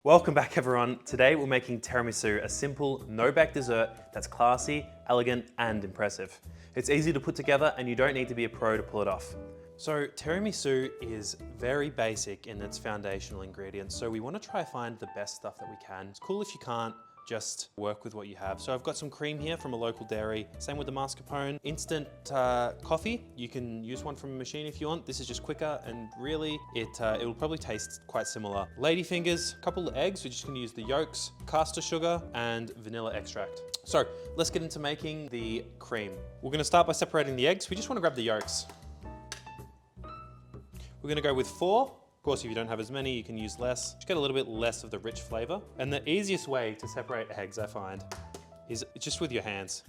Welcome back everyone. Today we're making tiramisu, a simple, no-bake dessert that's classy, elegant, and impressive. It's easy to put together and you don't need to be a pro to pull it off. So tiramisu is very basic in its foundational ingredients, so we want to try find the best stuff that we can. It's cool if you can't, just work with what you have. So I've got some cream here from a local dairy. Same with the mascarpone. Instant coffee. You can use one from a machine if you want. This is just quicker and really it will probably taste quite similar. Ladyfingers, a couple of eggs. We're just gonna use the yolks, caster sugar, and vanilla extract. So let's get into making the cream. We're gonna start by separating the eggs. We just wanna grab the yolks. We're gonna go with 4. Of course, if you don't have as many, you can use less. Just get a little bit less of the rich flavor. And the easiest way to separate eggs, I find, is just with your hands.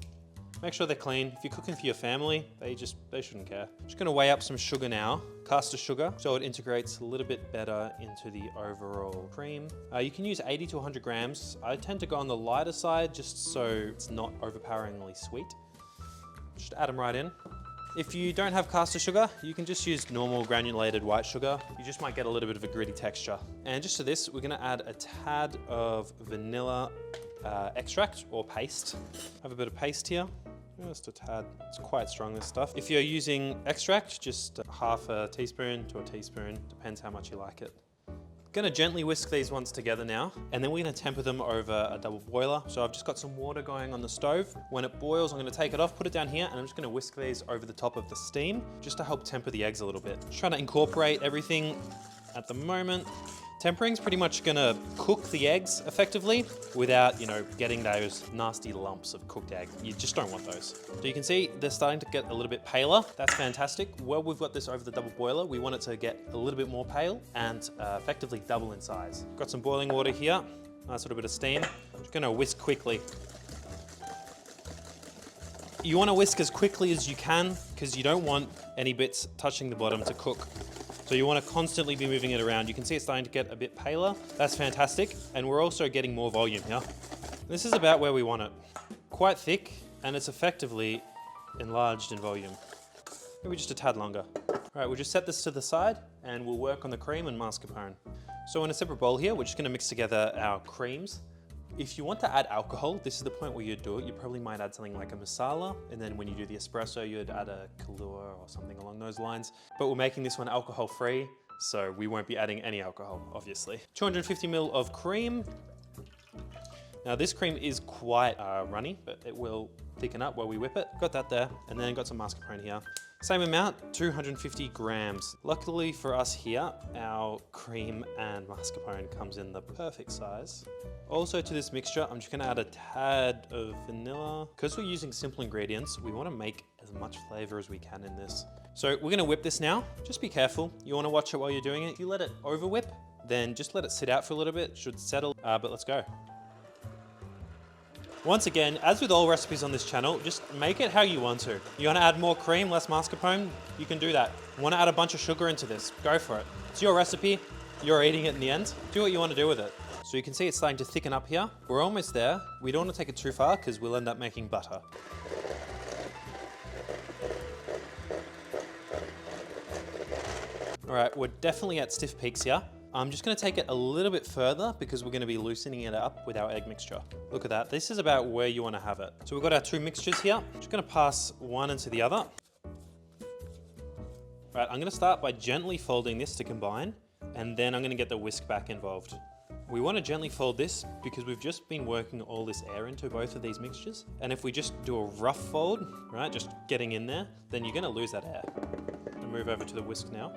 Make sure they're clean. If you're cooking for your family, they shouldn't care. Just gonna weigh up some sugar now, caster sugar, so it integrates a little bit better into the overall cream. You can use 80 to 100 grams. I tend to go on the lighter side just so it's not overpoweringly sweet. Just add them right in. If you don't have caster sugar, you can just use normal granulated white sugar. You just might get a little bit of a gritty texture. And just to this, we're gonna add a tad of vanilla extract or paste. I have a bit of paste here, just a tad. It's quite strong, this stuff. If you're using extract, just half a teaspoon to a teaspoon, depends how much you like it. Gonna gently whisk these ones together now, and then we're gonna temper them over a double boiler. So I've just got some water going on the stove. When it boils, I'm gonna take it off, put it down here, and I'm just gonna whisk these over the top of the steam, just to help temper the eggs a little bit. Just trying to incorporate everything at the moment. Tempering's pretty much gonna cook the eggs effectively without, getting those nasty lumps of cooked egg. You just don't want those. So you can see they're starting to get a little bit paler. That's fantastic. Well, we've got this over the double boiler. We want it to get a little bit more pale and effectively double in size. Got some boiling water here. Nice little bit of steam. Just gonna whisk quickly. You wanna whisk as quickly as you can because you don't want any bits touching the bottom to cook. So you want to constantly be moving it around. You can see it's starting to get a bit paler. That's fantastic. And we're also getting more volume here. This is about where we want it. Quite thick, and it's effectively enlarged in volume. Maybe just a tad longer. All right, we'll just set this to the side and we'll work on the cream and mascarpone. So in a separate bowl here, we're just gonna mix together our creams. If you want to add alcohol, this is the point where you do it. You probably might add something like a masala, and then when you do the espresso, you'd add a Kahlua or something along those lines. But we're making this one alcohol-free, so we won't be adding any alcohol, obviously. 250 ml of cream. Now this cream is quite runny, but it will thicken up while we whip it. Got that there, and then got some mascarpone here. Same amount, 250 grams. Luckily for us here, our cream and mascarpone comes in the perfect size. Also to this mixture, I'm just gonna add a tad of vanilla. Because we're using simple ingredients, we wanna make as much flavor as we can in this. So we're gonna whip this now. Just be careful. You wanna watch it while you're doing it. If you let it over whip, then just let it sit out for a little bit. It should settle, but let's go. Once again, as with all recipes on this channel, just make it how you want to. You want to add more cream, less mascarpone? You can do that. You want to add a bunch of sugar into this? Go for it. It's your recipe. You're eating it in the end. Do what you want to do with it. So you can see it's starting to thicken up here. We're almost there. We don't want to take it too far because we'll end up making butter. All right, we're definitely at stiff peaks here. I'm just gonna take it a little bit further because we're gonna be loosening it up with our egg mixture. Look at that, this is about where you wanna have it. So we've got our 2 mixtures here. Just gonna pass one into the other. Right, I'm gonna start by gently folding this to combine, and then I'm gonna get the whisk back involved. We wanna gently fold this because we've just been working all this air into both of these mixtures. And if we just do a rough fold, right, just getting in there, then you're gonna lose that air. I'll move over to the whisk now.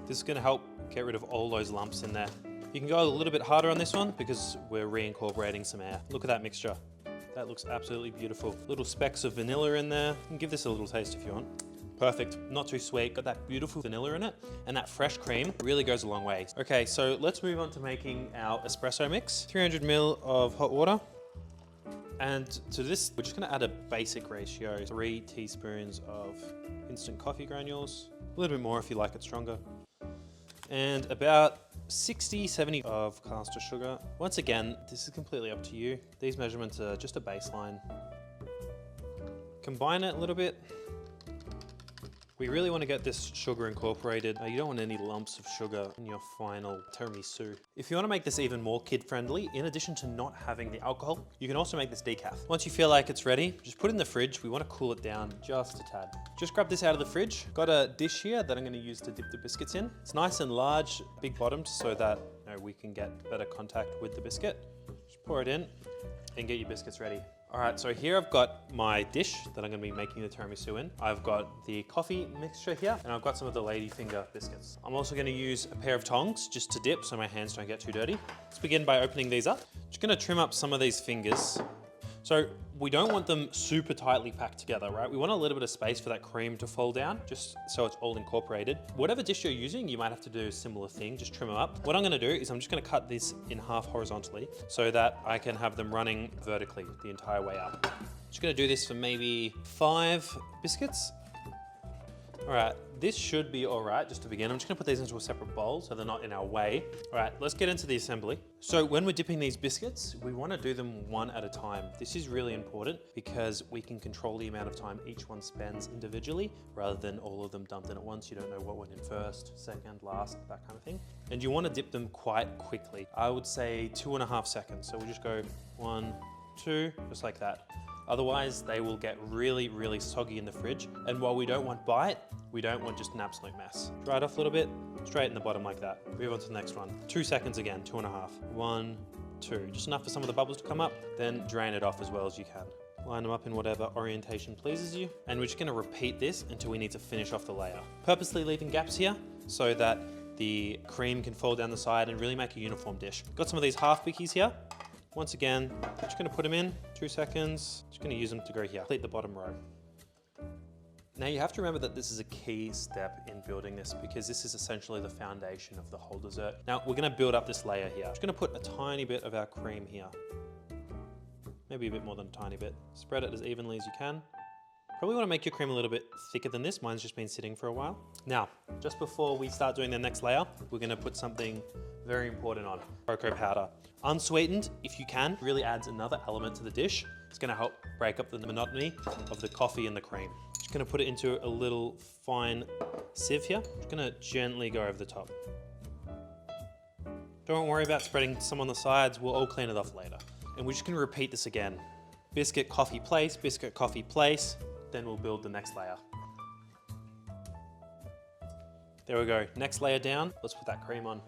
This is gonna help get rid of all those lumps in there. You can go a little bit harder on this one because we're reincorporating some air. Look at that mixture. That looks absolutely beautiful. Little specks of vanilla in there. You can give this a little taste if you want. Perfect, not too sweet. Got that beautiful vanilla in it, and that fresh cream really goes a long way. Okay, so let's move on to making our espresso mix. 300 ml of hot water. And to this, we're just gonna add a basic ratio. 3 teaspoons of instant coffee granules. A little bit more if you like it stronger. And about 60-70 of caster sugar. Once again, this is completely up to you. These measurements are just a baseline. Combine it a little bit. We really want to get this sugar incorporated. You don't want any lumps of sugar in your final tiramisu. If you want to make this even more kid-friendly, in addition to not having the alcohol, you can also make this decaf. Once you feel like it's ready, just put it in the fridge. We want to cool it down just a tad. Just grab this out of the fridge. Got a dish here that I'm going to use to dip the biscuits in. It's nice and large, big bottomed, so that we can get better contact with the biscuit. Just pour it in and get your biscuits ready. All right, so here I've got my dish that I'm gonna be making the tiramisu in. I've got the coffee mixture here, and I've got some of the ladyfinger biscuits. I'm also gonna use a pair of tongs just to dip so my hands don't get too dirty. Let's begin by opening these up. Just gonna trim up some of these fingers. So we don't want them super tightly packed together, right? We want a little bit of space for that cream to fall down, just so it's all incorporated. Whatever dish you're using, you might have to do a similar thing, just trim them up. What I'm gonna do is I'm just gonna cut this in half horizontally so that I can have them running vertically the entire way up. Just gonna do this for maybe 5 biscuits. All right, this should be all right just to begin. I'm just gonna put these into a separate bowl so they're not in our way. All right, let's get into the assembly. So when we're dipping these biscuits, we wanna do them one at a time. This is really important because we can control the amount of time each one spends individually rather than all of them dumped in at once. You don't know what went in first, second, last, that kind of thing. And you wanna dip them quite quickly. I would say 2.5 seconds. So we just go 1, 2, just like that. Otherwise, they will get really, really soggy in the fridge. And while we don't want bite, we don't want just an absolute mess. Dry it off a little bit, straight in the bottom like that. Move on to the next one. 2 seconds again, 2.5. 1, 2, just enough for some of the bubbles to come up, then drain it off as well as you can. Line them up in whatever orientation pleases you. And we're just gonna repeat this until we need to finish off the layer. Purposely leaving gaps here so that the cream can fall down the side and really make a uniform dish. Got some of these half bickies here. Once again, just gonna put them in, 2 seconds. Just gonna use them to go here, complete the bottom row. Now you have to remember that this is a key step in building this because this is essentially the foundation of the whole dessert. Now we're gonna build up this layer here. Just gonna put a tiny bit of our cream here. Maybe a bit more than a tiny bit. Spread it as evenly as you can. Probably wanna make your cream a little bit thicker than this. Mine's just been sitting for a while. Now, just before we start doing the next layer, we're gonna put something very important on, cocoa powder. Unsweetened, if you can, really adds another element to the dish. It's gonna help break up the monotony of the coffee and the cream. Just gonna put it into a little fine sieve here. Just gonna gently go over the top. Don't worry about spreading some on the sides. We'll all clean it off later. And we're just gonna repeat this again. Biscuit, coffee, place, then we'll build the next layer. There we go, next layer down, let's put that cream on.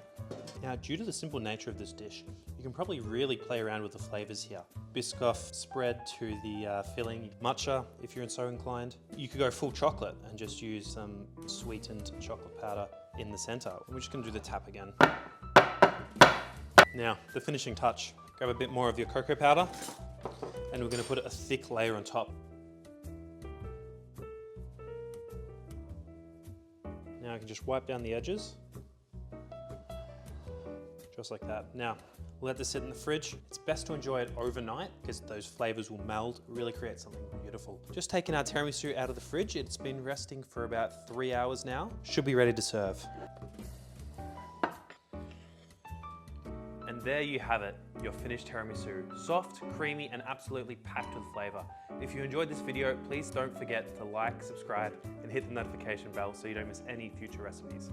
Now, due to the simple nature of this dish, you can probably really play around with the flavors here. Biscoff spread to the filling, matcha if you're so inclined. You could go full chocolate and just use some sweetened chocolate powder in the center. We're just gonna do the tap again. Now, the finishing touch. Grab a bit more of your cocoa powder and we're gonna put a thick layer on top. Now I can just wipe down the edges, just like that. Now, let this sit in the fridge. It's best to enjoy it overnight because those flavors will meld, really create something beautiful. Just taking our tiramisu out of the fridge. It's been resting for about 3 hours now. Should be ready to serve. And there you have it, your finished tiramisu. Soft, creamy, and absolutely packed with flavor. If you enjoyed this video, please don't forget to like, subscribe, and hit the notification bell so you don't miss any future recipes.